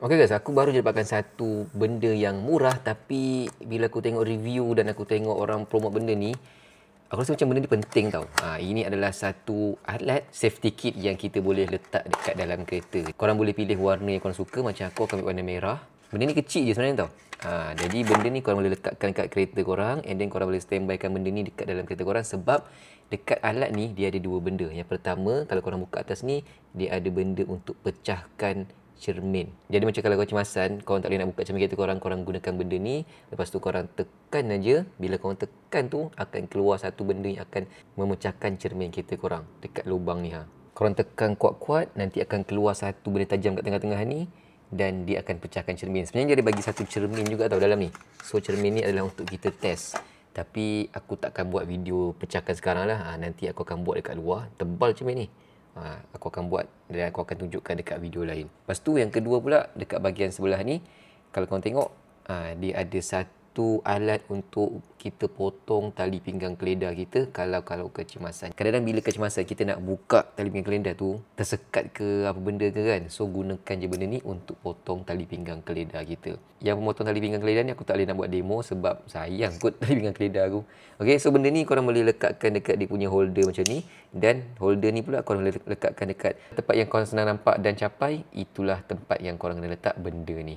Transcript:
Okay guys, aku baru je dapatkan satu benda yang murah, tapi bila aku tengok review dan aku tengok orang promote benda ni, aku rasa macam benda ni penting tau. Ini adalah satu alat safety kit yang kita boleh letak dekat dalam kereta. Korang boleh pilih warna yang korang suka, macam aku akan ambil warna merah. Benda ni kecil je sebenarnya tau. Jadi benda ni korang boleh letakkan dekat kereta korang, and then korang boleh standbykan benda ni dekat dalam kereta korang, sebab dekat alat ni dia ada dua benda. Yang pertama, kalau korang buka atas ni, dia ada benda untuk pecahkan cermin. Jadi macam kalau kecemasan, korang tak boleh nak buka cermin kereta korang, korang gunakan benda ni. Lepas tu korang tekan aja. Bila korang tekan tu, akan keluar satu benda yang akan memecahkan cermin kereta korang dekat lubang ni. Korang tekan kuat-kuat, nanti akan keluar satu benda tajam kat tengah-tengah ni, dan dia akan pecahkan cermin. Sebenarnya dia ada bagi satu cermin juga tau dalam ni. So cermin ni adalah untuk kita test. Tapi aku takkan buat video pecahkan sekarang lah. Nanti aku akan buat dekat luar. Tebal cermin ni. Aku akan buat dan aku akan tunjukkan dekat video lain. Lepas tu yang kedua pula, dekat bahagian sebelah ni, kalau korang tengok, dia ada satu alat untuk kita potong tali pinggang keledar kita kalau kecemasan. Kadang-kadang bila kecemasan kita nak buka tali pinggang keledar tu, tersekat ke apa benda ke kan. So gunakan je benda ni untuk potong tali pinggang keledar kita. Yang memotong tali pinggang keledar ni aku tak boleh nak buat demo sebab sayang kot tali pinggang keledar aku. Okay, so benda ni korang boleh lekatkan dekat dia punya holder macam ni, dan holder ni pula korang boleh lekatkan dekat tempat yang korang senang nampak dan capai. Itulah tempat yang korang kena letak benda ni.